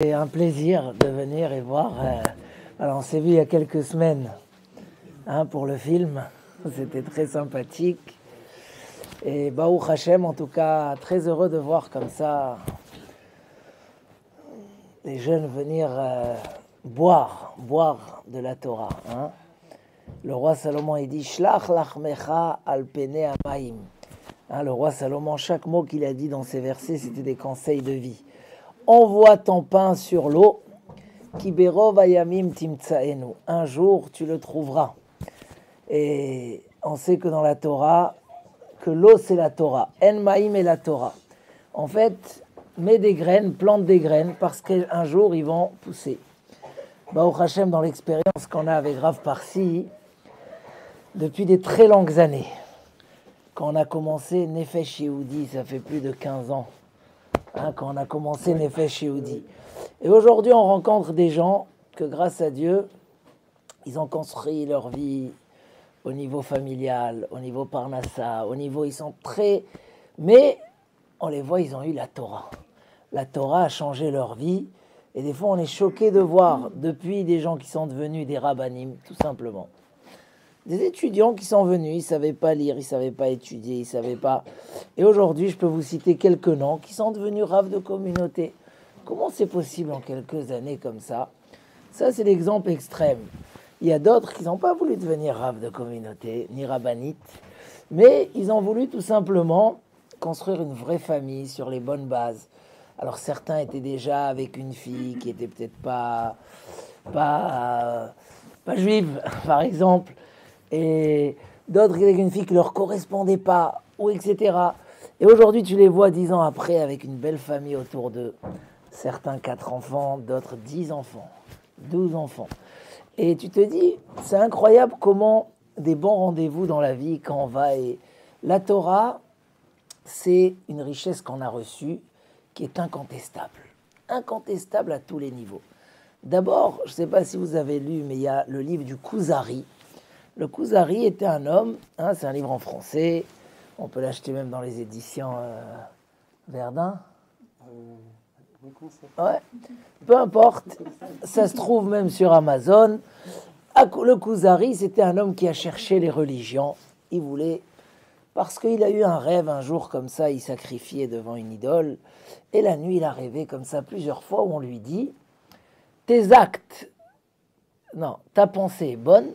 C'est un plaisir de venir et voir. Alors, on s'est vu il y a quelques semaines pour le film. C'était très sympathique. Et Baruch Hashem, en tout cas, très heureux de voir comme ça les jeunes venir boire de la Torah. Le roi Salomon, il dit Shlach lachmecha al pene hamaim. Le roi Salomon, chaque mot qu'il a dit dans ces versets, c'était des conseils de vie. Envoie ton pain sur l'eau, ki berov hayamim timtsaenu. Un jour, tu le trouveras. Et on sait que dans la Torah, que l'eau, c'est la Torah. En maïm est la Torah. En fait, mets des graines, plante des graines, parce qu'un jour, ils vont pousser. Baruch Hashem, dans l'expérience qu'on a avec Rav Parsi, depuis des très longues années, quand on a commencé Nefesh Yehudi, ça fait plus de 15 ans, quand on a commencé Nefesh Yehudi. Et aujourd'hui, on rencontre des gens que, grâce à Dieu, ils ont construit leur vie au niveau familial, au niveau Parnassa, au niveau, ils sont très... Mais on les voit, ils ont eu la Torah. La Torah a changé leur vie. Et des fois, on est choqué de voir, depuis des gens qui sont devenus des rabbanim, tout simplement. Des étudiants qui sont venus, ils ne savaient pas lire, ils ne savaient pas étudier, ils ne savaient pas... Et aujourd'hui, je peux vous citer quelques noms qui sont devenus raves de communauté. Comment c'est possible en quelques années comme ça? Ça, c'est l'exemple extrême. Il y a d'autres qui n'ont pas voulu devenir raves de communauté, ni rabbanites, mais ils ont voulu tout simplement construire une vraie famille sur les bonnes bases. Alors certains étaient déjà avec une fille qui était peut-être pas juive, par exemple, et d'autres avec une fille qui leur correspondait pas, ou etc. Et aujourd'hui, tu les vois 10 ans après avec une belle famille autour d'eux. Certains 4 enfants, d'autres 10 enfants, 12 enfants. Et tu te dis, c'est incroyable comment des bons rendez-vous dans la vie, quand on va... Et la Torah, c'est une richesse qu'on a reçue qui est incontestable. Incontestable à tous les niveaux. D'abord, je ne sais pas si vous avez lu, mais il y a le livre du Kuzari. Le Kuzari était un homme, c'est un livre en français, on peut l'acheter même dans les éditions Verdun. Ouais. Peu importe, ça se trouve même sur Amazon. Le Kuzari, c'était un homme qui a cherché les religions. Il voulait, parce qu'il a eu un rêve un jour comme ça, il sacrifiait devant une idole. Et la nuit, il a rêvé comme ça plusieurs fois où on lui dit tes actes, non, ta pensée est bonne,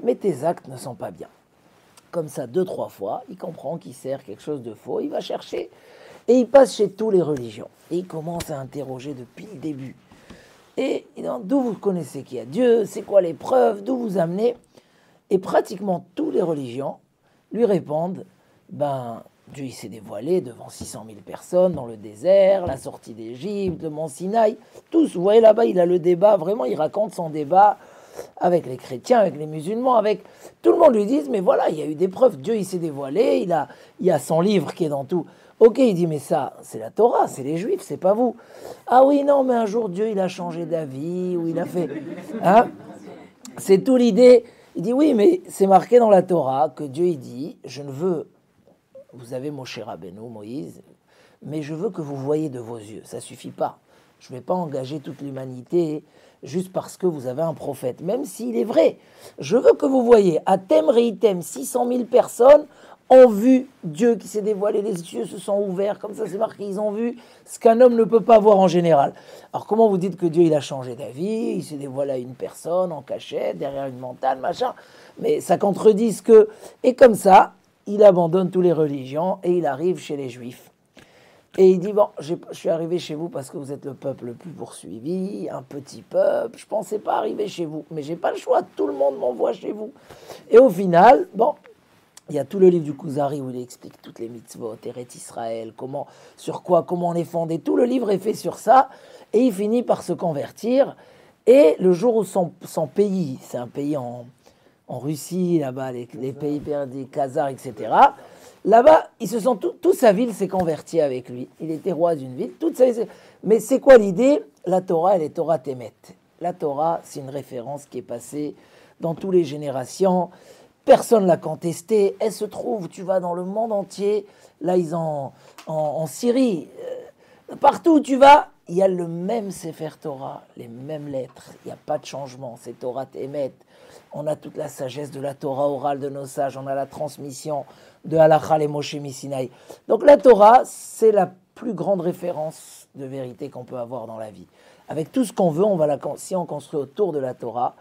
mais tes actes ne sont pas bien. Comme ça, 2-3 fois, il comprend qu'il sert quelque chose de faux, il va chercher. Et il passe chez tous les religions. Et il commence à interroger depuis le début. Et d'où vous connaissez qu'il y a Dieu? C'est quoi les preuves? D'où vous amenez? Et pratiquement toutes les religions lui répondent, Dieu il s'est dévoilé devant 600 000 personnes dans le désert, la sortie d'Égypte, le mont Sinaï. Tous, vous voyez là-bas, il a le débat, vraiment il raconte son débat avec les chrétiens, avec les musulmans, avec... Tout le monde lui dit, mais voilà, il y a eu des preuves, Dieu il s'est dévoilé, il y a son livre qui est dans tout... Ok, il dit, mais ça, c'est la Torah, c'est les Juifs, c'est pas vous. Ah oui, non, mais un jour, Dieu, il a changé d'avis, ou il a fait... C'est tout l'idée. Il dit, oui, mais c'est marqué dans la Torah que Dieu, il dit, je ne veux... Vous avez Moshe Rabbeinu, Moïse, mais je veux que vous voyez de vos yeux. Ça suffit pas. Je ne vais pas engager toute l'humanité juste parce que vous avez un prophète, même s'il est vrai. Je veux que vous voyez, à Tem Reitem, 600 000 personnes ont vu Dieu qui s'est dévoilé, les yeux se sont ouverts, comme ça c'est marqué, ils ont vu ce qu'un homme ne peut pas voir en général. Alors comment vous dites que Dieu il a changé d'avis, il s'est dévoilé à une personne en cachette, derrière une montagne, machin, mais ça contredit ce que... Et comme ça, il abandonne toutes les religions et il arrive chez les Juifs. Et il dit, bon, je suis arrivé chez vous parce que vous êtes le peuple le plus poursuivi, un petit peuple, je ne pensais pas arriver chez vous, mais je n'ai pas le choix, tout le monde m'envoie chez vous. Et au final, bon... Il y a tout le livre du Kuzari où il explique toutes les mitzvot, Eretz Israël, comment on est fondé. Tout le livre est fait sur ça. Et il finit par se convertir. Et le jour où son pays, c'est un pays en Russie, là-bas, les pays perdus, Khazars, etc. Là-bas, toute sa ville s'est convertie avec lui. Il était roi d'une ville. Mais c'est quoi l'idée? La Torah, elle est Torah Temet. La Torah, c'est une référence qui est passée dans toutes les générations. Personne ne l'a contestée. Elle se trouve, tu vas dans le monde entier. Là, en Syrie. Partout où tu vas, il y a le même Sefer Torah, les mêmes lettres, il n'y a pas de changement, c'est Torah Emet. On a toute la sagesse de la Torah orale de nos sages, on a la transmission de Halacha les Moshe Misinaï. Donc la Torah, c'est la plus grande référence de vérité qu'on peut avoir dans la vie. Avec tout ce qu'on veut, si on construit autour de la Torah,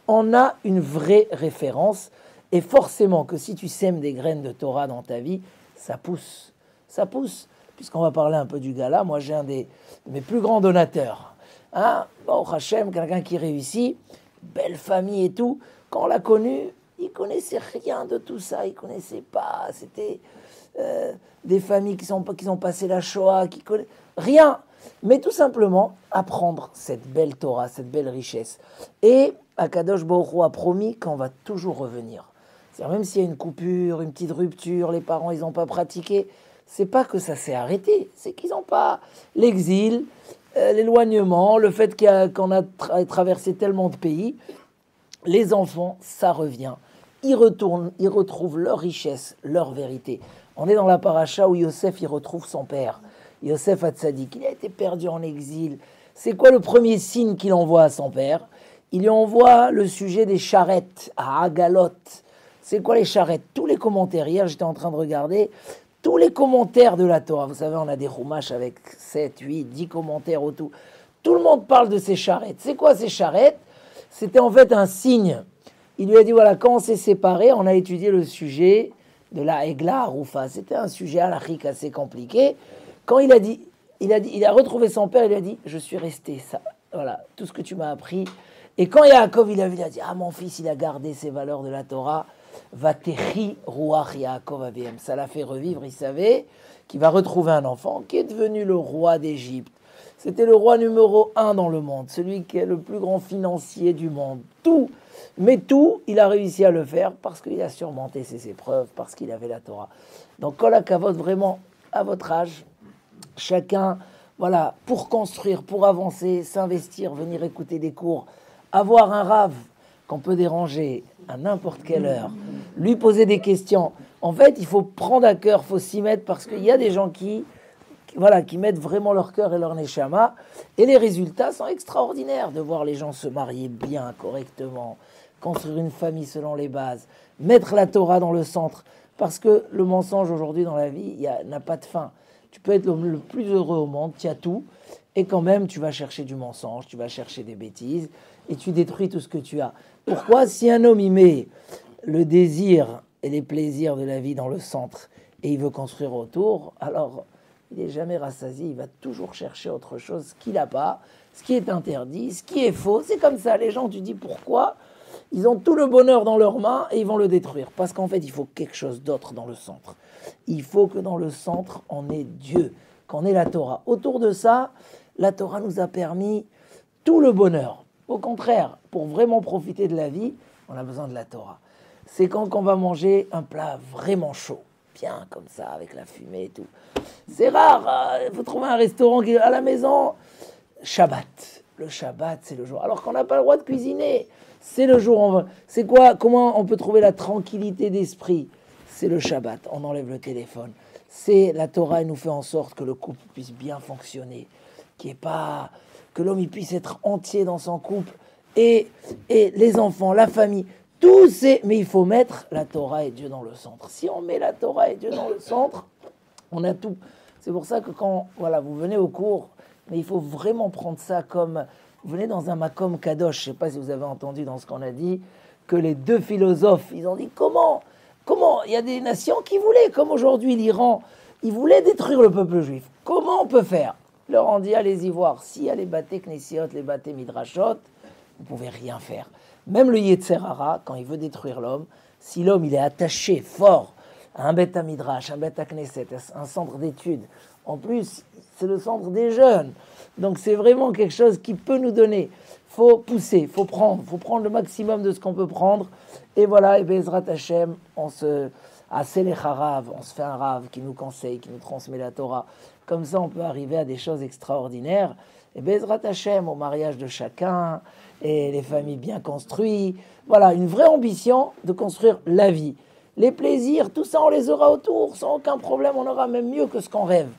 on a une vraie référence. Et forcément que si tu sèmes des graines de Torah dans ta vie, ça pousse. Ça pousse. Puisqu'on va parler un peu du gala, moi j'ai un de mes plus grands donateurs. Bon, Hachem, quelqu'un qui réussit, belle famille et tout. Quand on l'a connu, il connaissait rien de tout ça. Il connaissait pas. C'était des familles qui ont passé la Shoah, qui connaissent rien. Mais tout simplement apprendre cette belle Torah, cette belle richesse. Et Akadosh Baruch Hu a promis qu'on va toujours revenir. C'est-à-dire même s'il y a une coupure, une petite rupture, les parents ils n'ont pas pratiqué, c'est pas que ça s'est arrêté, c'est qu'ils n'ont pas l'exil, l'éloignement, le fait qu'on a traversé tellement de pays. Les enfants, ça revient. Ils retournent, ils retrouvent leur richesse, leur vérité. On est dans la paracha où Yosef il retrouve son père. Yosef Hatzadik, il a été perdu en exil. C'est quoi le premier signe qu'il envoie à son père? Il lui envoie le sujet des charrettes à Agalot. C'est quoi les charrettes? Tous les commentaires, hier j'étais en train de regarder, tous les commentaires de la Torah. Vous savez, on a des roumaches avec 7, 8, 10 commentaires au tout. Tout le monde parle de ces charrettes. C'est quoi ces charrettes? C'était en fait un signe. Il lui a dit, voilà, quand on s'est séparés, on a étudié le sujet de la Egla Arufa. C'était un sujet halachique assez compliqué. Quand il a retrouvé son père, il lui a dit, je suis resté, ça, voilà, tout ce que tu m'as appris. Et quand Yaakov, il a dit, mon fils, il a gardé ses valeurs de la Torah, Vatechi Ruach Yaakov Aviem. Ça l'a fait revivre, il savait qu'il va retrouver un enfant qui est devenu le roi d'Égypte. C'était le roi numéro 1 dans le monde, celui qui est le plus grand financier du monde. Tout, mais tout, il a réussi à le faire parce qu'il a surmonté ses épreuves, parce qu'il avait la Torah. Donc, Kol HaKavod, vraiment, à votre âge, chacun, voilà, pour construire, pour avancer, s'investir, venir écouter des cours, avoir un rave qu'on peut déranger à n'importe quelle heure, lui poser des questions. En fait, il faut prendre à cœur, il faut s'y mettre parce qu'il y a des gens qui mettent vraiment leur cœur et leur neshama, et les résultats sont extraordinaires de voir les gens se marier bien, correctement, construire une famille selon les bases, mettre la Torah dans le centre, parce que le mensonge aujourd'hui dans la vie n'a pas de fin. Tu peux être le plus heureux au monde, tu as tout, et quand même tu vas chercher du mensonge, tu vas chercher des bêtises, et tu détruis tout ce que tu as. Pourquoi? Si un homme y met le désir et les plaisirs de la vie dans le centre, et il veut construire autour, alors il n'est jamais rassasié, il va toujours chercher autre chose, ce qu'il n'a pas, ce qui est interdit, ce qui est faux. C'est comme ça, les gens, tu dis pourquoi? Ils ont tout le bonheur dans leurs mains et ils vont le détruire. Parce qu'en fait, il faut quelque chose d'autre dans le centre. Il faut que dans le centre, on ait Dieu, qu'on ait la Torah. Autour de ça, la Torah nous a permis tout le bonheur. Au contraire, pour vraiment profiter de la vie, on a besoin de la Torah. C'est quand on va manger un plat vraiment chaud, bien comme ça, avec la fumée et tout. C'est rare, il faut trouver un restaurant qui est à la maison. Shabbat. Le Shabbat, c'est le jour. Alors qu'on n'a pas le droit de cuisiner. C'est le jour où on va... C'est quoi? Comment on peut trouver la tranquillité d'esprit? C'est le Shabbat. On enlève le téléphone. C'est la Torah, elle nous fait en sorte que le couple puisse bien fonctionner. Que l'homme il puisse être entier dans son couple. Et les enfants, la famille. Tout c'est... Mais il faut mettre la Torah et Dieu dans le centre. Si on met la Torah et Dieu dans le centre, on a tout. C'est pour ça que quand vous venez au cours, mais il faut vraiment prendre ça comme... Vous venez dans un makom kadosh, je ne sais pas si vous avez entendu dans ce qu'on a dit, que les deux philosophes, ils ont dit comment il y a des nations qui voulaient, comme aujourd'hui l'Iran, ils voulaient détruire le peuple juif. Comment on peut faire? Ils leur ont dit, allez-y voir, s'il y a les bâtés knésiot, les bâtés midrashot, vous ne pouvez rien faire. Même le Yetzer Hara, quand il veut détruire l'homme, si l'homme il est attaché fort à un bêta midrash, un bêta knesset, un centre d'études, en plus, c'est le centre des jeunes. Donc c'est vraiment quelque chose qui peut nous donner. Faut pousser, faut prendre le maximum de ce qu'on peut prendre. Et voilà, et Bezrat Hashem, on se fait un rave qui nous conseille, qui nous transmet la Torah. Comme ça, on peut arriver à des choses extraordinaires. Et Bezrat Hashem, au mariage de chacun, et les familles bien construites. Voilà, une vraie ambition de construire la vie. Les plaisirs, tout ça, on les aura autour, sans aucun problème. On aura même mieux que ce qu'on rêve.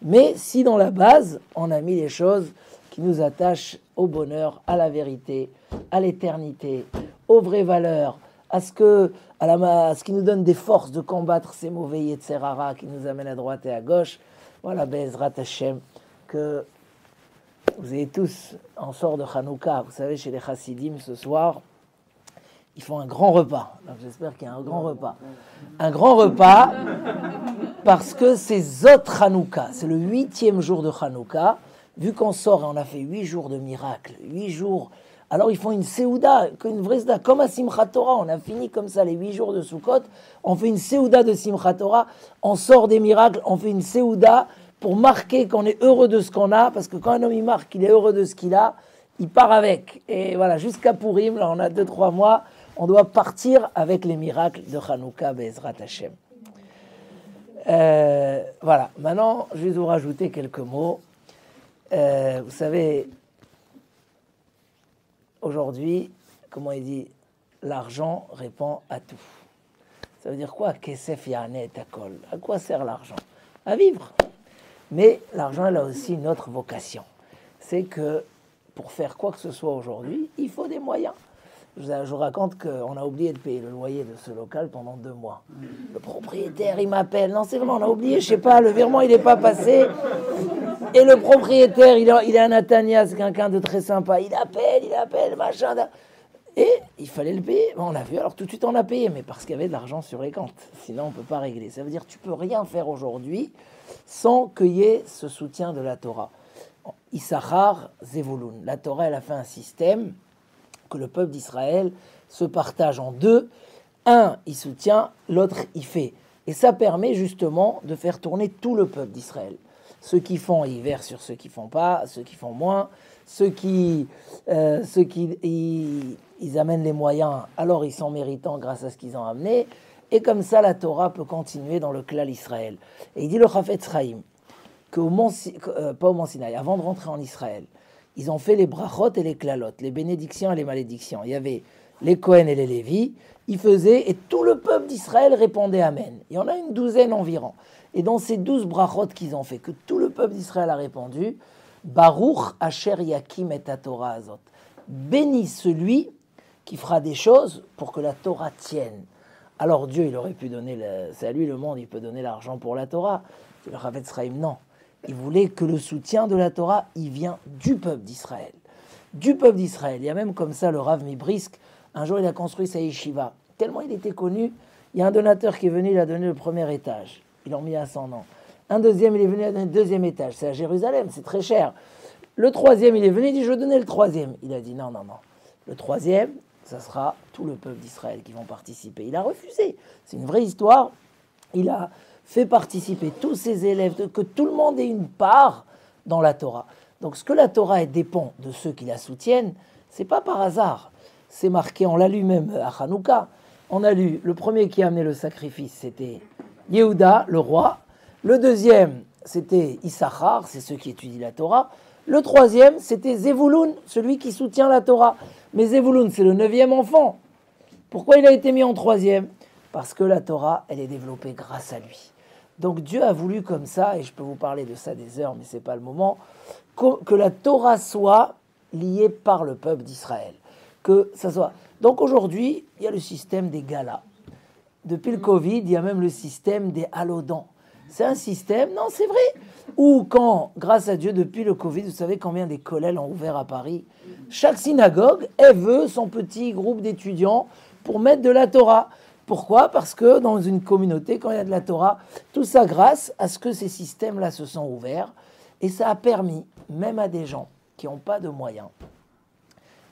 Mais si dans la base, on a mis les choses qui nous attachent au bonheur, à la vérité, à l'éternité, aux vraies valeurs, à ce qui nous donne des forces de combattre ces mauvais Yetzerara qui nous amènent à droite et à gauche. Voilà, Be'ezrat Hashem, que vous ayez tous, en sort de Hanouka, vous savez, chez les Chassidim, ce soir, ils font un grand repas. Donc j'espère qu'il y a un grand repas. Un grand repas, parce que c'est Zot Hanouka, c'est le 8e jour de Hanouka. Vu qu'on sort et on a fait 8 jours de miracles, 8 jours, alors ils font une Séouda, une vraie Séouda, comme à Simchat Torah, on a fini comme ça les 8 jours de Sukkot, on fait une Séouda de Simchat Torah, on sort des miracles, on fait une Séouda pour marquer qu'on est heureux de ce qu'on a, parce que quand un homme il marque qu'il est heureux de ce qu'il a, il part avec. Et voilà, jusqu'à Purim, là on a 2-3 mois, on doit partir avec les miracles de Hanouka, Be'ezrat Hashem. Voilà, maintenant je vais vous rajouter quelques mots. Vous savez, aujourd'hui, comment il dit, l'argent répond à tout. Ça veut dire quoi? Kesef yanet akol. À quoi sert l'argent? À vivre. Mais l'argent, elle a aussi une autre vocation. C'est que pour faire quoi que ce soit aujourd'hui, il faut des moyens. Je vous raconte qu'on a oublié de payer le loyer de ce local pendant 2 mois. Le propriétaire, il m'appelle. Non, c'est vraiment, on a oublié, je sais pas, le virement, il n'est pas passé. Et le propriétaire, il est un Natania, c'est quelqu'un de très sympa. Il appelle, machin. Et il fallait le payer. Bon, on a vu, alors tout de suite on a payé, mais parce qu'il y avait de l'argent sur les comptes. Sinon, on ne peut pas régler. Ça veut dire que tu ne peux rien faire aujourd'hui sans qu'il y ait ce soutien de la Torah. Issachar, Zevulun. La Torah, elle a fait un système que le peuple d'Israël se partage en 2. Un, il soutient, l'autre, il fait. Et ça permet justement de faire tourner tout le peuple d'Israël. Ceux qui font, ils versent sur ceux qui ne font pas, ceux qui font moins. Ceux qui ils amènent les moyens, alors ils sont méritants grâce à ce qu'ils ont amené. Et comme ça, la Torah peut continuer dans le klal Israël. Et il dit le Chafetz Chaim, pas au Mont Sinaï, avant de rentrer en Israël, ils ont fait les brachot et les klalot, les bénédictions et les malédictions. Il y avait les Kohen et les Lévi, ils faisaient, et tout le peuple d'Israël répondait Amen. Il y en a une 12aine environ. Et dans ces 12 brachot qu'ils ont fait, que tout le peuple d'Israël a répondu, Baruch Asher Yakim et Torah Azot. Bénis celui qui fera des choses pour que la Torah tienne. Alors Dieu, il aurait pu donner, c'est à lui le monde, il peut donner l'argent pour la Torah. Le Chafetz Chaim, non. Il voulait que le soutien de la Torah, il vient du peuple d'Israël. Du peuple d'Israël. Il y a même comme ça le Rav Mibrisk. Un jour, il a construit sa yeshiva. Tellement il était connu, il y a un donateur qui est venu, il a donné le premier étage. Ils l'ont mis à son nom. Un deuxième, il est venu à donner le 2e étage. C'est à Jérusalem, c'est très cher. Le 3e, il est venu, il dit, je veux donner le 3e. Il a dit, non. Le 3e, ça sera tout le peuple d'Israël qui vont participer. Il a refusé. C'est une vraie histoire. Il a fait participer tous ses élèves, que tout le monde ait une part dans la Torah. Donc ce que la Torah dépend de ceux qui la soutiennent, c'est pas par hasard. C'est marqué, on l'a lu même à Hanouka. On a lu, le premier qui a amené le sacrifice, c'était Yehuda, le roi. Le deuxième, c'était Issachar, c'est ceux qui étudient la Torah. Le troisième, c'était Zevulun, celui qui soutient la Torah. Mais Zevulun, c'est le 9e enfant. Pourquoi il a été mis en 3e? Parce que la Torah, elle est développée grâce à lui. Donc Dieu a voulu comme ça, et je peux vous parler de ça des heures, mais ce n'est pas le moment, que la Torah soit liée par le peuple d'Israël. Que ça soit. Donc aujourd'hui, il y a le système des galas. Depuis le Covid, il y a même le système des halodans. C'est un système, non, c'est vrai, où quand, grâce à Dieu, depuis le Covid, vous savez combien des kollels ont ouvert à Paris? Chaque synagogue, elle veut son petit groupe d'étudiants pour mettre de la Torah. Pourquoi? Parce que dans une communauté, quand il y a de la Torah, tout ça grâce à ce que ces systèmes-là se sont ouverts. Et ça a permis, même à des gens qui n'ont pas de moyens,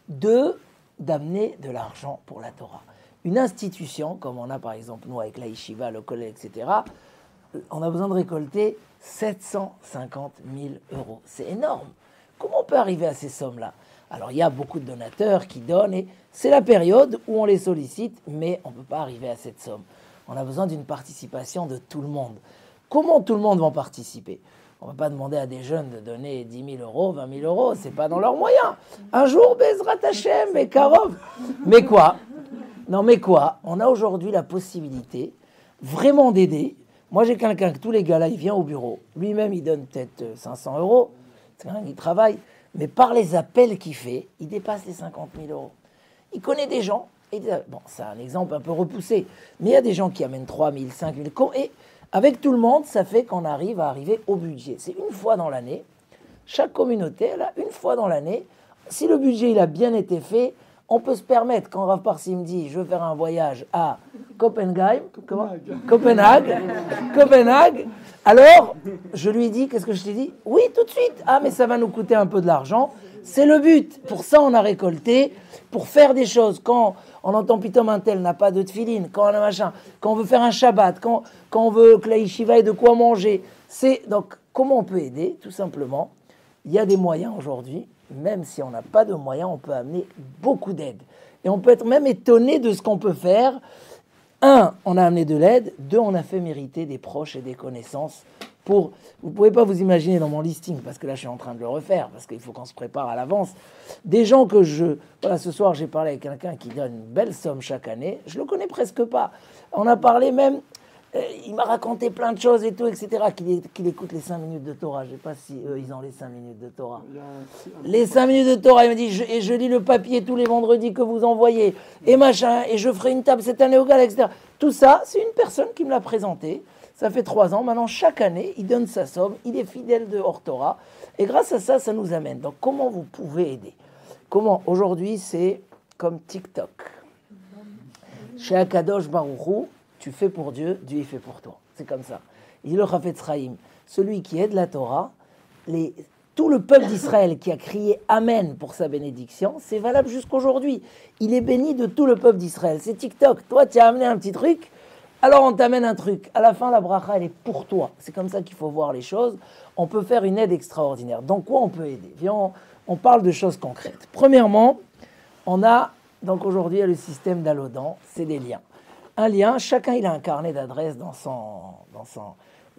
d'amener de l'argent pour la Torah. Une institution, comme on a par exemple nous avec la yeshiva, le collège, etc., on a besoin de récolter 750 000 euros. C'est énorme. Comment on peut arriver à ces sommes-là? Alors, il y a beaucoup de donateurs qui donnent, et c'est la période où on les sollicite, mais on ne peut pas arriver à cette somme. On a besoin d'une participation de tout le monde. Comment tout le monde va participer? On ne va pas demander à des jeunes de donner 10 000 euros, 20 000 euros, ce n'est pas dans leurs moyens. Un jour, Bezrat Hashem, mais Karov. Mais quoi? Non, mais quoi? On a aujourd'hui la possibilité vraiment d'aider. Moi, j'ai quelqu'un que tous les gars là, il vient au bureau. Lui-même, il donne peut-être 500 euros. C'est quelqu'un qui travaille. Mais par les appels qu'il fait, il dépasse les 50 000 euros. Il connaît des gens. Bon, c'est un exemple un peu repoussé. Mais il y a des gens qui amènent 3 000, 5 000. Et avec tout le monde, ça fait qu'on arrive à arriver au budget. C'est une fois dans l'année. Chaque communauté, là, une fois dans l'année, si le budget il a bien été fait, on peut se permettre, quand Rav Parsi me dit je veux faire un voyage à Copenhague, alors je lui dis, qu'est-ce que je t'ai dit? Oui, tout de suite. Ah, mais ça va nous coûter un peu de l'argent. C'est le but. Pour ça, on a récolté, pour faire des choses. Quand on entend Pitom un tel n'a pas de tefilin, quand on a machin, quand on veut faire un Shabbat, quand on veut que la yeshiva ait de quoi manger. Donc, comment on peut aider? Tout simplement, il y a des moyens aujourd'hui. Même si on n'a pas de moyens, on peut amener beaucoup d'aide. Et on peut être même étonné de ce qu'on peut faire. Un, on a amené de l'aide. Deux, on a fait mériter des proches et des connaissances. Vous ne pouvez pas vous imaginer dans mon listing, parce que là, je suis en train de le refaire, parce qu'il faut qu'on se prépare à l'avance. Des gens que Voilà, ce soir, j'ai parlé avec quelqu'un qui donne une belle somme chaque année. Je ne le connais presque pas. On a parlé même... il m'a raconté plein de choses et tout, etc. Qu'il écoute les 5 minutes de Torah. Je ne sais pas si eux, ils ont les 5 minutes de Torah. Les 5 minutes de Torah, il m'a dit, je lis le papier tous les vendredis que vous envoyez, et machin, et je ferai une table cette année au Gal, etc. Tout ça, c'est une personne qui me l'a présenté. Ça fait 3 ans. Maintenant, chaque année, il donne sa somme. Il est fidèle de hors Torah. Et grâce à ça, ça nous amène. Donc, comment vous pouvez aider? Comment? Aujourd'hui, c'est comme TikTok. Chez Akadosh Baruch Hu, tu fais pour Dieu, Dieu il fait pour toi. C'est comme ça. Il dit le Chafetz Chaim, celui qui aide la Torah, tout le peuple d'Israël qui a crié Amen pour sa bénédiction, c'est valable jusqu'aujourd'hui. Il est béni de tout le peuple d'Israël. C'est TikTok. Toi, tu as amené un petit truc, alors on t'amène un truc. À la fin, la bracha, elle est pour toi. C'est comme ça qu'il faut voir les choses. On peut faire une aide extraordinaire. Dans quoi on peut aider? Viens, on parle de choses concrètes. Premièrement, on a, donc aujourd'hui, il y a le système d'Alodan, c'est des liens. Un lien, chacun il a un carnet d'adresses dans son...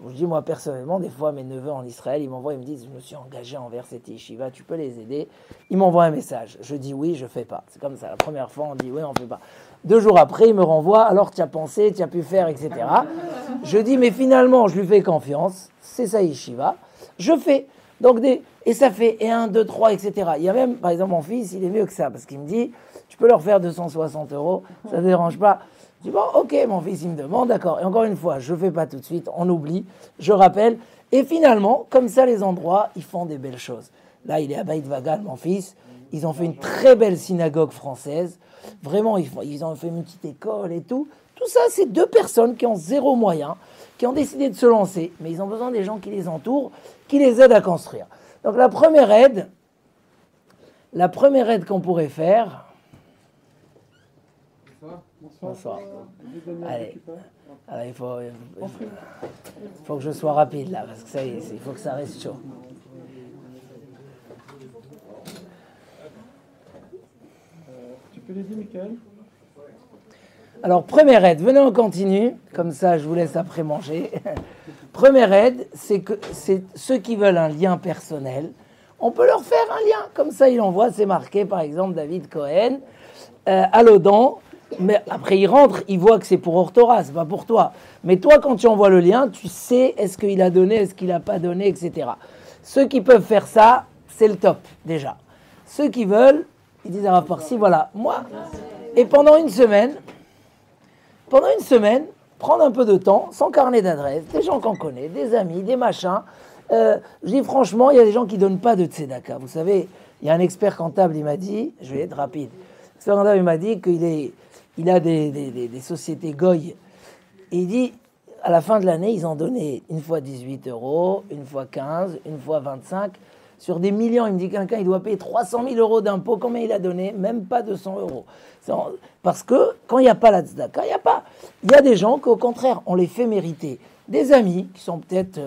Je dis moi personnellement, des fois mes neveux en Israël, ils m'envoient, ils me disent je me suis engagé envers cette yeshiva, tu peux les aider? Ils m'envoient un message, je dis oui, je fais pas. C'est comme ça, la première fois on dit oui, on fait pas. 2 jours après, ils me renvoient, alors tu as pensé, tu as pu faire, etc. Je dis mais finalement je lui fais confiance, c'est sa yeshiva, je fais. Donc et ça fait, et 1, 2, 3, etc. Il y a même, par exemple mon fils, il est mieux que ça, parce qu'il me dit, tu peux leur faire 260 €, ça ne dérange pas. Je dis bon, ok, mon fils, il me demande, d'accord. Et encore une fois, je ne fais pas tout de suite, on oublie, je rappelle. Et finalement, comme ça, les endroits, ils font des belles choses. Là, il est à Beit Vagal, mon fils. Ils ont fait une très belle synagogue française. Vraiment, ils ont fait une petite école et tout. Tout ça, c'est 2 personnes qui ont 0 moyen, qui ont décidé de se lancer. Mais ils ont besoin des gens qui les entourent, qui les aident à construire. Donc, la première aide qu'on pourrait faire... Bonsoir. Allez. Alors, il faut que je sois rapide là, parce que ça y est, il faut que ça reste chaud. Tu peux l'aider, Michael? Alors, première aide, venez on continue, comme ça je vous laisse après manger. Première aide, c'est ceux qui veulent un lien personnel, on peut leur faire un lien, comme ça il envoie, c'est marqué par exemple David Cohen, à Lodan. Mais après, il rentre, il voit que c'est pour Orthora, c'est pas pour toi. Mais toi, quand tu envoies le lien, tu sais est-ce qu'il a donné, est-ce qu'il n'a pas donné, etc. Ceux qui peuvent faire ça, c'est le top, déjà. Ceux qui veulent, ils disent à Rav Parsi, voilà, moi. Et pendant une semaine, prendre un peu de temps, son carnet d'adresses, des gens qu'on connaît, des amis, des machins. Je dis franchement, il y a des gens qui ne donnent pas de tzedaka. Vous savez, il y a un expert comptable, il m'a dit, je vais être rapide, l'expert comptable, il m'a dit qu'il a des sociétés goy. Et il dit, à la fin de l'année, ils ont donné une fois 18 €, une fois 15, une fois 25, sur des millions. Il me dit quelqu'un, il doit payer 300 000 € d'impôts. Combien il a donné? Même pas 200 €. Parce que quand il n'y a pas la tzedaka, il n'y a pas. Il y a des gens qu'au contraire, on les fait mériter. Des amis qui sont peut-être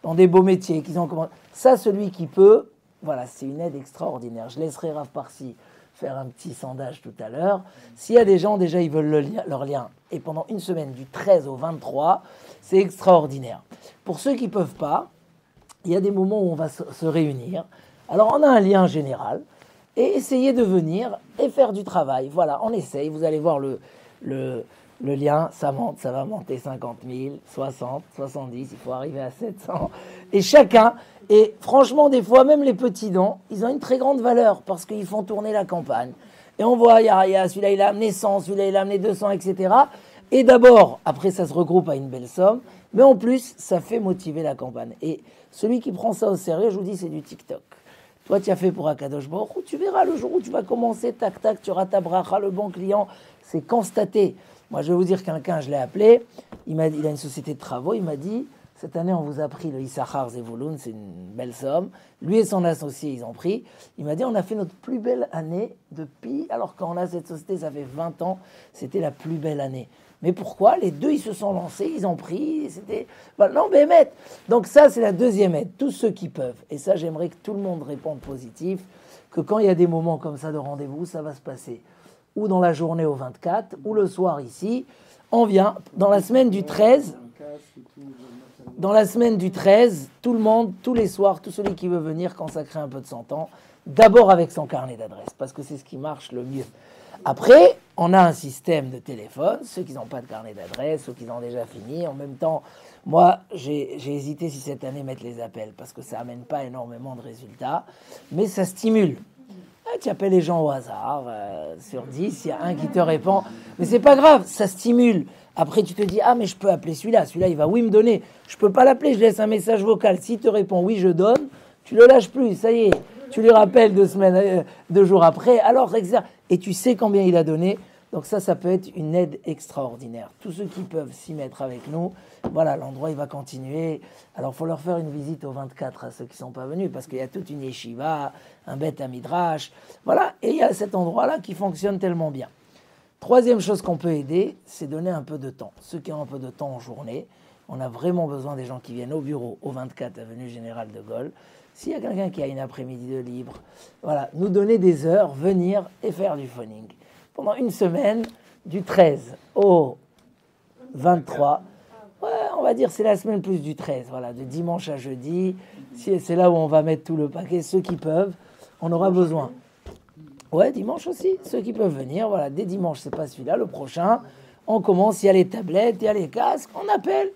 dans des beaux métiers, qui ont comment. Ça, celui qui peut, voilà, c'est une aide extraordinaire. Je laisserai Rav Parsi faire un petit sondage tout à l'heure. S'il y a des gens, déjà, ils veulent leur lien. Et pendant une semaine, du 13 au 23, c'est extraordinaire. Pour ceux qui ne peuvent pas, il y a des moments où on va se réunir. Alors, on a un lien général. Et essayez de venir et faire du travail. Voilà, on essaye. Vous allez voir Le lien, ça monte, ça va monter 50 000, 60, 70, il faut arriver à 700. Et chacun, et franchement, des fois, même les petits dons, ils ont une très grande valeur parce qu'ils font tourner la campagne. Et on voit, il y a celui-là, il a amené 100, celui-là, il a amené 200, etc. Et d'abord, après, ça se regroupe à une belle somme. Mais en plus, ça fait motiver la campagne. Et celui qui prend ça au sérieux, je vous dis, c'est du TikTok. Toi, tu as fait pour Akadosh Baruch Hu, tu verras le jour où tu vas commencer, tac, tac, tu auras ta bracha, le bon client. C'est constaté. Moi, je vais vous dire, quelqu'un, je l'ai appelé, il a une société de travaux, il m'a dit, cette année, on vous a pris le Issachar Zevulun, c'est une belle somme. Lui et son associé, ils ont pris. Il m'a dit, on a fait notre plus belle année depuis, alors quand on a cette société, ça fait 20 ans, c'était la plus belle année. Mais pourquoi? Les deux, ils se sont lancés, ils ont pris, c'était... Voilà, non, Bémet. Donc ça, c'est la deuxième aide, tous ceux qui peuvent. Et ça, j'aimerais que tout le monde réponde positif, que quand il y a des moments comme ça de rendez-vous, ça va se passer. Ou dans la journée au 24, ou le soir ici. On vient, dans la semaine du 13, tout le monde, tous les soirs, tout celui qui veut venir consacrer un peu de son temps, d'abord avec son carnet d'adresse, parce que c'est ce qui marche le mieux. Après, on a un système de téléphone, ceux qui n'ont pas de carnet d'adresse, ceux qui ont déjà fini. En même temps, moi, j'ai hésité si cette année mettre les appels, parce que ça n'amène pas énormément de résultats, mais ça stimule. Tu appelles les gens au hasard, sur 10, il y a un qui te répond. Mais c'est pas grave, ça stimule. Après, tu te dis, ah, mais je peux appeler celui-là. Celui-là, il va oui me donner. Je peux pas l'appeler, je laisse un message vocal. S'il te répond oui, je donne, tu le lâches plus, ça y est. Tu lui rappelles 2 jours après, alors, etc. Et tu sais combien il a donné. Donc ça peut être une aide extraordinaire. Tous ceux qui peuvent s'y mettre avec nous, voilà, l'endroit, il va continuer. Alors, il faut leur faire une visite au 24 à ceux qui ne sont pas venus, parce qu'il y a toute une yeshiva, un beth à midrash, voilà. Et il y a cet endroit-là qui fonctionne tellement bien. Troisième chose qu'on peut aider, c'est donner un peu de temps. Ceux qui ont un peu de temps en journée, on a vraiment besoin des gens qui viennent au bureau, au 24, avenue Général de Gaulle. S'il y a quelqu'un qui a une après-midi de libre, voilà, nous donner des heures, venir et faire du phoning. Pendant une semaine, du 13 au 23, ouais, on va dire c'est la semaine plus du 13, voilà, de dimanche à jeudi, c'est là où on va mettre tout le paquet, ceux qui peuvent, on aura besoin. Ouais, dimanche aussi, ceux qui peuvent venir, voilà, dès dimanche, c'est pas celui-là, le prochain, on commence, il y a les tablettes, il y a les casques, on appelle,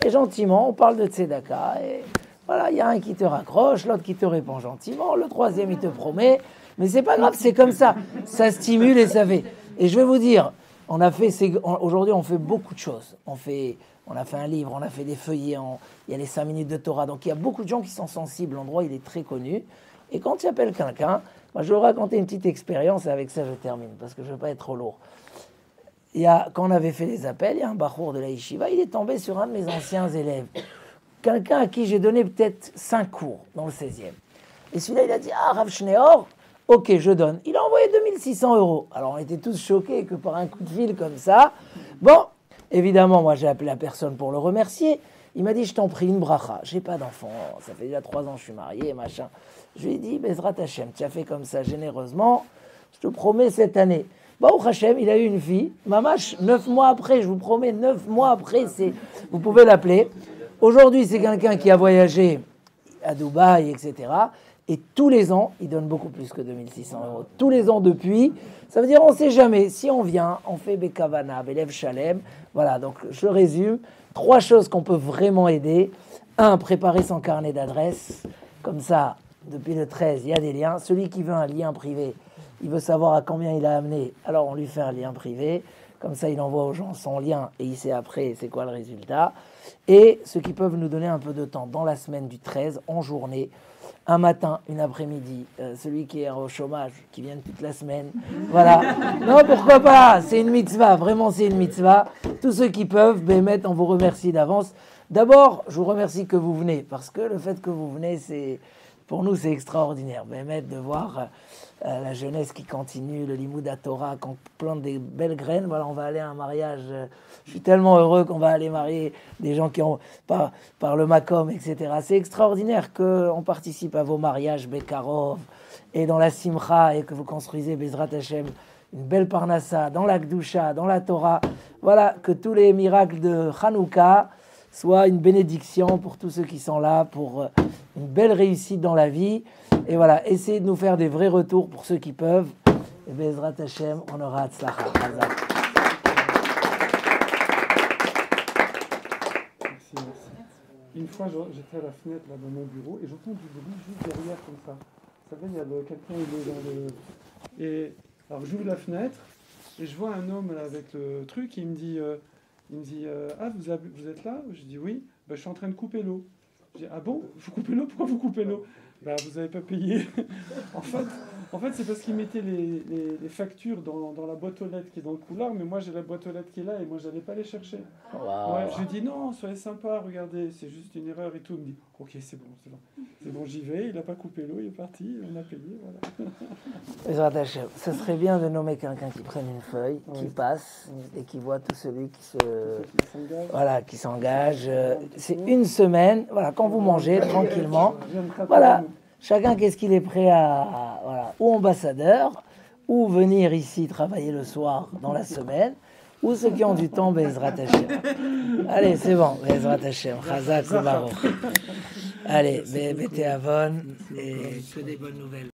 et gentiment, on parle de tzedaka, et voilà, il y a un qui te raccroche, l'autre qui te répond gentiment, le troisième, il te promet. Mais c'est pas grave, c'est comme ça. Ça stimule et ça fait. Et je vais vous dire, aujourd'hui, on fait beaucoup de choses. On a fait un livre, on a fait des feuillets, il y a les 5 minutes de Torah. Donc, il y a beaucoup de gens qui sont sensibles. L'endroit, il est très connu. Et quand tu appelles quelqu'un, moi, je vais vous raconter une petite expérience et avec ça, je termine parce que je ne veux pas être trop lourd. Quand on avait fait les appels, il y a un bachour de la yeshiva, il est tombé sur un de mes anciens élèves. Quelqu'un à qui j'ai donné peut-être 5 cours dans le 16e. Et celui-là, il a dit, ah, Rav Schneor, ok, je donne. Il a envoyé 2600 €. Alors, on était tous choqués que par un coup de fil comme ça. Bon, évidemment, moi, j'ai appelé la personne pour le remercier. Il m'a dit, je t'en prie, une bracha. J'ai pas d'enfant. Ça fait déjà 3 ans que je suis marié, machin. Je lui ai dit, Bezrat Hashem, tu as fait comme ça généreusement. Je te promets cette année. Bon, Hashem, il a eu une fille. Mamache, 9 mois après, je vous promets, 9 mois après, vous pouvez l'appeler. Aujourd'hui, c'est quelqu'un qui a voyagé à Dubaï, etc. Et tous les ans, il donne beaucoup plus que 2600 €. Tous les ans depuis, ça veut dire on ne sait jamais. Si on vient, on fait Bekavana, Belev Shalem. Voilà, donc je résume. 3 choses qu'on peut vraiment aider. 1, préparer son carnet d'adresse. Comme ça, depuis le 13, il y a des liens. Celui qui veut un lien privé, il veut savoir à combien il a amené. Alors on lui fait un lien privé. Comme ça, il envoie aux gens son lien et il sait après c'est quoi le résultat. Et ceux qui peuvent nous donner un peu de temps dans la semaine du 13, en journée, un matin, une après-midi, celui qui est au chômage, qui vient toute la semaine, voilà. Non, pourquoi pas, c'est une mitzvah, vraiment c'est une mitzvah. Tous ceux qui peuvent, Bémet, on vous remercie d'avance. D'abord, je vous remercie que vous venez, parce que le fait que vous venez, pour nous, c'est extraordinaire. Bémet, de voir la jeunesse qui continue, le limoud à Torah, qu'on plante des belles graines. Voilà, on va aller à un mariage. Je suis tellement heureux qu'on va aller marier des gens qui ont par le Makom, etc. C'est extraordinaire qu'on participe à vos mariages, Bekarov, et dans la Simcha, et que vous construisez, Bezrat Hashem, une belle Parnassa, dans la Gdusha, dans la Torah. Voilà, que tous les miracles de Hanouka soient une bénédiction pour tous ceux qui sont là, pour une belle réussite dans la vie. Et voilà, essayez de nous faire des vrais retours pour ceux qui peuvent. Et Bezrat Hashem, on aura Hatzlacha. fois, j'étais à la fenêtre là, dans mon bureau et j'entends du bruit juste derrière comme ça. Vous savez, il y a quelqu'un, il est dans le... Et alors j'ouvre la fenêtre et je vois un homme là, avec le truc et il me dit ah, vous êtes là? Je dis oui, ben, je suis en train de couper l'eau. Je dis ah bon, vous coupez l'eau? Pourquoi vous coupez l'eau? Ben, vous n'avez pas payé. En fait, c'est parce qu'ils mettaient les factures dans la boîte aux lettres qui est dans le couloir, mais moi j'ai la boîte aux lettres qui est là et moi j'allais pas les chercher. Waouh. Ouais, je lui dis non, soyez sympa, regardez, c'est juste une erreur et tout. Il me dit ok, c'est bon, j'y vais. Il n'a pas coupé l'eau, il est parti, on a payé, voilà. Bezrat Hashem, ça serait bien de nommer quelqu'un qui prenne une feuille, qui passe et qui voit tout celui qui s'engage. C'est une semaine, voilà, quand vous mangez tranquillement, voilà, chacun qu'est-ce qu'il est prêt à voilà, ou ambassadeur, ou venir ici travailler le soir dans la semaine, ou ceux qui ont du temps, Bezrat Hashem. Allez, c'est bon, Bezrat Hashem, Chazak ou Baruch. Allez, Bete Avon, et que des bonnes nouvelles.